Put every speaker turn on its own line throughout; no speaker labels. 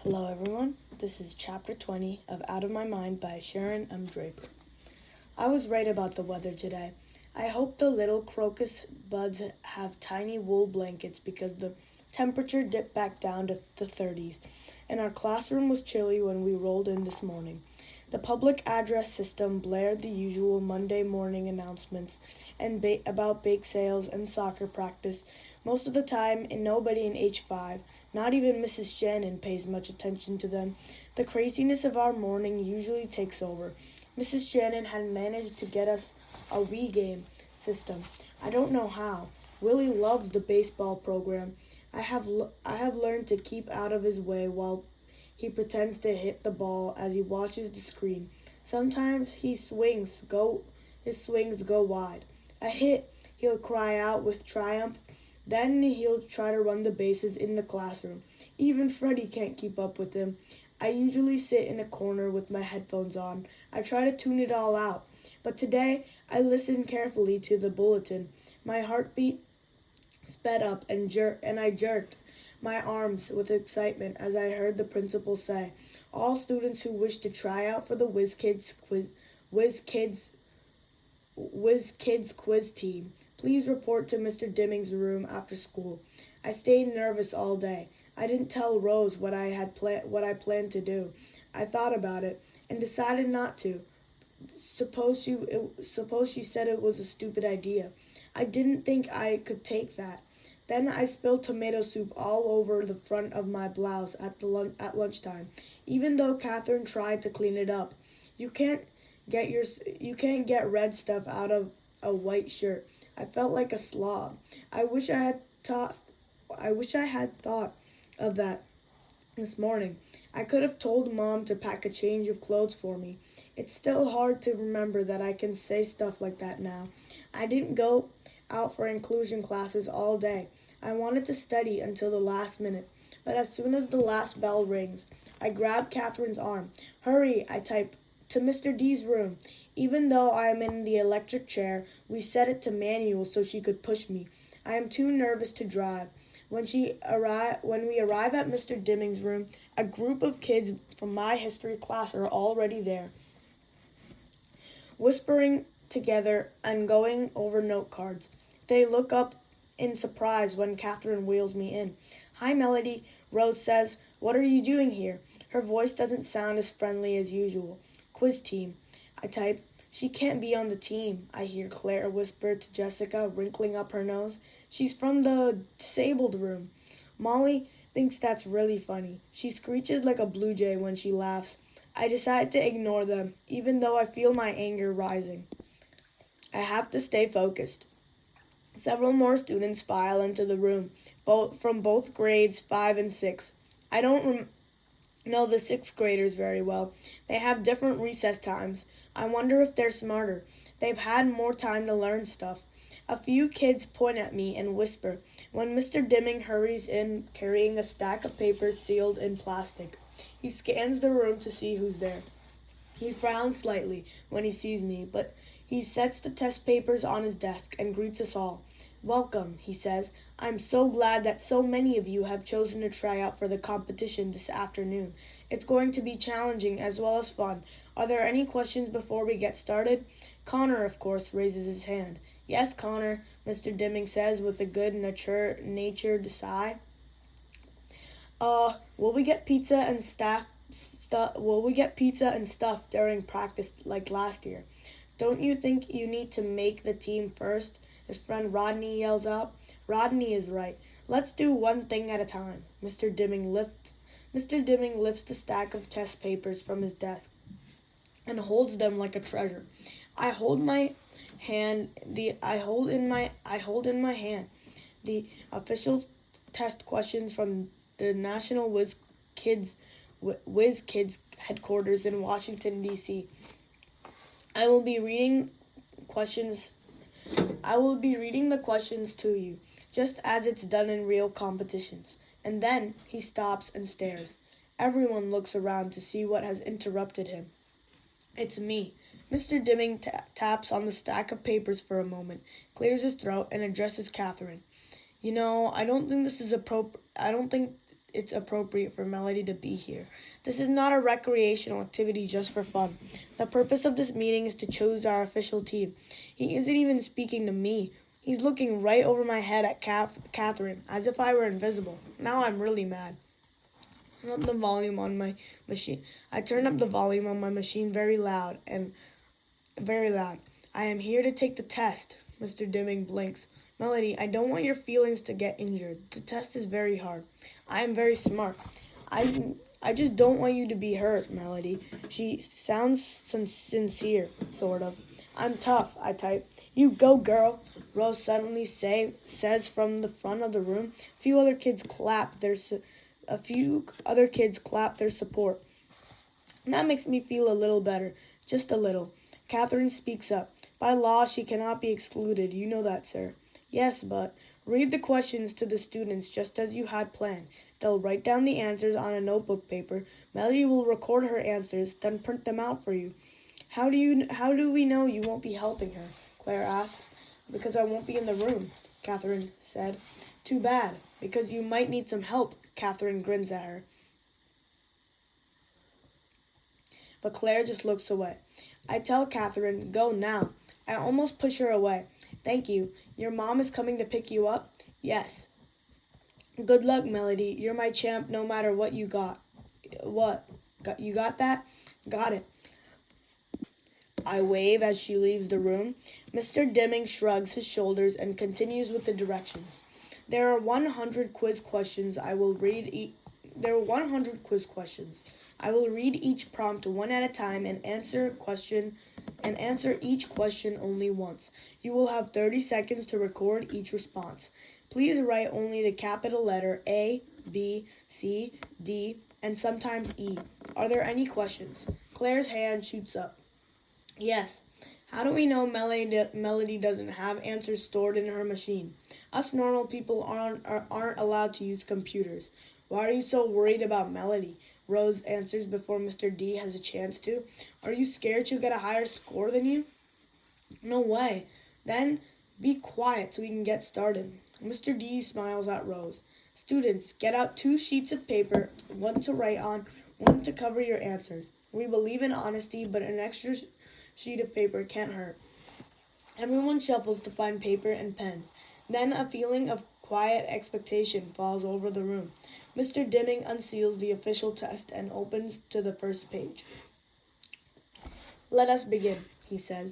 Hello everyone, this is Chapter 20 of Out of My Mind by Sharon Draper. I was right about the weather today. I hope the little crocus buds have tiny wool blankets because the temperature dipped back down to the 30s, and our classroom was chilly when we rolled in this morning. The public address system blared the usual Monday morning announcements and about bake sales and soccer practice most of the time, and nobody in H5, not even Mrs. Shannon, pays much attention to them. The craziness of our morning usually takes over. Mrs. Shannon had managed to get us a Wii game system. I don't know how. Willie loves the baseball program. I have learned to keep out of his way while he pretends to hit the ball as he watches the screen. Sometimes his swings go wide. A hit, he'll cry out with triumph. Then he'll try to run the bases in the classroom. Even Freddie can't keep up with him. I usually sit in a corner with my headphones on. I try to tune it all out. But today, I listened carefully to the bulletin. My heartbeat sped up and I jerked my arms with excitement as I heard the principal say, "All students who wish to try out for the Whiz Kids quiz team, please report to Mr. Dimming's room after school." I stayed nervous all day. I didn't tell Rose what I planned to do. I thought about it and decided not to. Suppose she said it was a stupid idea. I didn't think I could take that. Then I spilled tomato soup all over the front of my blouse at lunchtime, even though Catherine tried to clean it up. You can't get red stuff out of a white shirt. I felt like a slob. I wish I had thought of that this morning. I could have told Mom to pack a change of clothes for me. It's still hard to remember that I can say stuff like that now. I didn't go out for inclusion classes all day. I wanted to study until the last minute, but as soon as the last bell rings, I grab Catherine's arm. "Hurry," I type, "to Mr. D's room." Even though I am in the electric chair, we set it to manual so she could push me. I am too nervous to drive. When we arrive at Mr. Dimming's room, a group of kids from my history class are already there, whispering together and going over note cards. They look up in surprise when Catherine wheels me in. "Hi, Melody," Rose says. "What are you doing here?" Her voice doesn't sound as friendly as usual. "Quiz team," I type. "She can't be on the team," I hear Claire whisper to Jessica, wrinkling up her nose. "She's from the disabled room." Molly thinks that's really funny. She screeches like a blue jay when she laughs. I decide to ignore them, even though I feel my anger rising. I have to stay focused. Several more students file into the room, from both grades 5 and 6. I don't know the 6th graders very well. They have different recess times. I wonder if they're smarter. They've had more time to learn stuff. A few kids point at me and whisper when Mr. Dimming hurries in carrying a stack of papers sealed in plastic. He scans the room to see who's there. He frowns slightly when he sees me, but he sets the test papers on his desk and greets us all. "Welcome," he says. "I'm so glad that so many of you have chosen to try out for the competition this afternoon. It's going to be challenging as well as fun. Are there any questions before we get started?" Connor, of course, raises his hand. "Yes, Connor," Mr. Dimming says with a good-natured sigh. Will we get pizza and stuff during practice like last year?" "Don't you think you need to make the team first?" his friend Rodney yells out. Rodney is right. "Let's do one thing at a time." Mr. Dimming lifts the stack of test papers from his desk and holds them like a treasure. I hold in my hand the official test questions from the National Whiz Kids headquarters in Washington, D.C. I will be reading the questions to you, just as it's done in real competitions. And then he stops and stares. Everyone looks around to see what has interrupted him. It's me. Mr. Dimming taps on the stack of papers for a moment, clears his throat, and addresses Catherine. I don't think it's appropriate for Melody to be here. This is not a recreational activity just for fun. The purpose of this meeting is to choose our official team. He isn't even speaking to me. He's looking right over my head at Catherine, as if I were invisible. Now I'm really mad. Turn up the volume on my machine. I turned up the volume on my machine very loud. I am here to take the test. Mr. Dimming blinks. Melody, I don't want your feelings to get injured. The test is very hard. I am very smart. I just don't want you to be hurt, Melody. She sounds sincere, sort of. I'm tough, I type. You go, girl, Rose suddenly says from the front of the room. A few other kids clap their support. And that makes me feel a little better, just a little. Catherine speaks up. By law, she cannot be excluded. You know that, sir. Yes, but read the questions to the students just as you had planned. They'll write down the answers on a notebook paper. Melody will record her answers, then print them out for you. How do we know you won't be helping her? Claire asked. Because I won't be in the room, Catherine said. Too bad, because you might need some help, Catherine grins at her. But Claire just looks away. I tell Catherine, go now. I almost push her away. Thank you. Your mom is coming to pick you up? Yes. Good luck, Melody. You're my champ no matter what you got. What? You got that? Got it. I wave as she leaves the room. Mr. Dimming shrugs his shoulders and continues with the directions. There are 100 quiz questions. I will read each prompt one at a time and answer each question only once. You will have 30 seconds to record each response. Please write only the capital letter A, B, C, D, and sometimes E. Are there any questions? Claire's hand shoots up. Yes. How do we know Melody doesn't have answers stored in her machine? Us normal people aren't allowed to use computers. Why are you so worried about Melody? Rose answers before Mr. D has a chance to. Are you scared she'll get a higher score than you? No way. Then be quiet so we can get started. Mr. D smiles at Rose. Students, get out 2 sheets of paper, one to write on, one to cover your answers. We believe in honesty, but an extra sheet of paper can't hurt. Everyone shuffles to find paper and pen. Then a feeling of quiet expectation falls over the room. Mr. Dimming unseals the official test and opens to the first page. Let us begin, he says,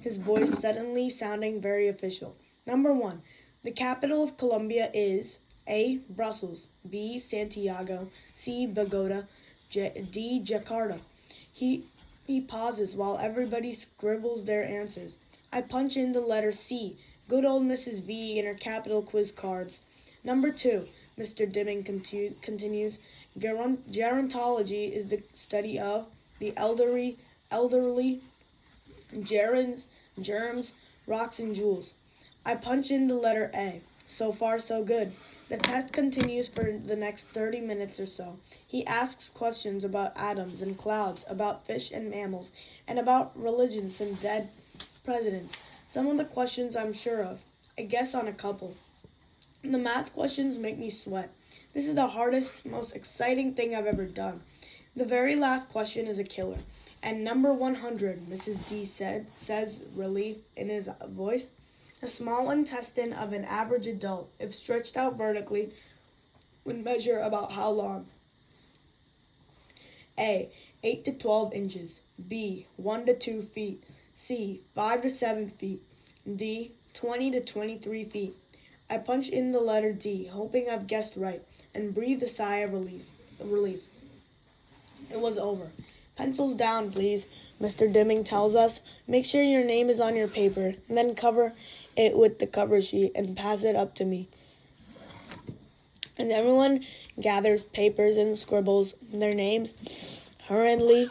his voice suddenly sounding very official. Number 1. The capital of Colombia is A. Brussels, B. Santiago, C. Bogota, D. Jakarta. He pauses while everybody scribbles their answers. I punch in the letter C. Good old Mrs. V in her capital quiz cards. Number 2, Mr. Dimming continues. Gerontology is the study of the elderly, germs, rocks, and jewels. I punch in the letter A. So far, so good. The test continues for the next 30 minutes or so. He asks questions about atoms and clouds, about fish and mammals, and about religions and dead presidents. Some of the questions I'm sure of. I guess on a couple. The math questions make me sweat. This is the hardest, most exciting thing I've ever done. The very last question is a killer. And number 100, Mrs. D says, relief in his voice. The small intestine of an average adult, if stretched out vertically, would measure about how long? A. 8 to 12 inches. B. 1 to 2 feet. C. 5 to 7 feet. D. 20 to 23 feet. I punch in the letter D, hoping I've guessed right, and breathe a sigh of relief. It was over. Pencils down, please, Mr. Dimming tells us. Make sure your name is on your paper, and then cover it with the cover sheet and pass it up to me. And everyone gathers papers and scribbles their names hurriedly.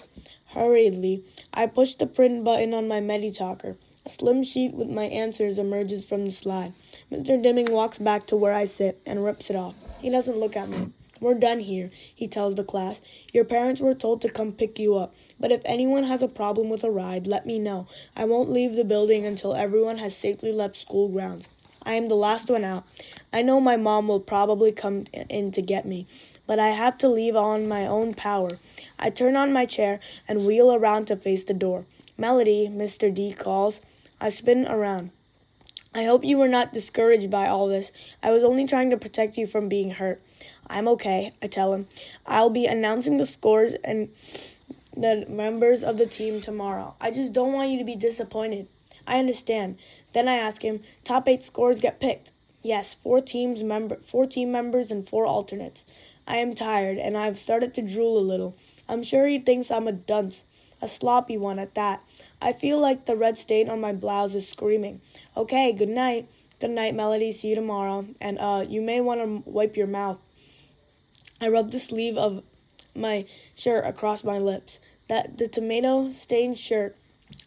I push the print button on my Meditalker. A slim sheet with my answers emerges from the slide. Mr. Dimming walks back to where I sit and rips it off. He doesn't look at me. We're done here, he tells the class. Your parents were told to come pick you up, but if anyone has a problem with a ride, let me know. I won't leave the building until everyone has safely left school grounds. I am the last one out. I know my mom will probably come in to get me, but I have to leave on my own power. I turn on my chair and wheel around to face the door. Melody, Mr. D calls. I spin around. I hope you were not discouraged by all this. I was only trying to protect you from being hurt. I'm okay, I tell him. I'll be announcing the scores and the members of the team tomorrow. I just don't want you to be disappointed. I understand. Then I ask him, top 8 scores get picked. Yes, 4 team members and 4 alternates. I am tired and I've started to drool a little. I'm sure he thinks I'm a dunce. A sloppy one at that. I feel like the red stain on my blouse is screaming. Okay, good night. Good night, Melody. See you tomorrow. And you may want to wipe your mouth. I rub the sleeve of my shirt across my lips. The tomato-stained shirt.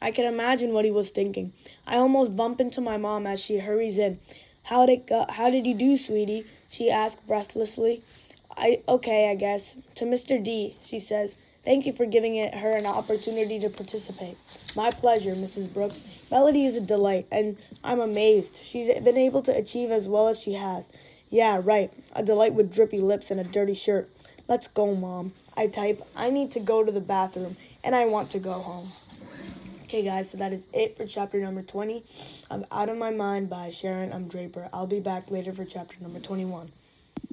I can imagine what he was thinking. I almost bump into my mom as she hurries in. How did you do, sweetie? She asked breathlessly. Okay, I guess. To Mr. D, she says. Thank you for giving her an opportunity to participate. My pleasure, Mrs. Brooks. Melody is a delight, and I'm amazed. She's been able to achieve as well as she has. Yeah, right. A delight with drippy lips and a dirty shirt. Let's go, Mom. I type. I need to go to the bathroom, and I want to go home. Okay, guys, so that is it for chapter number 20 of Out of My Mind by Sharon. I'm Draper. I'll be back later for chapter number 21.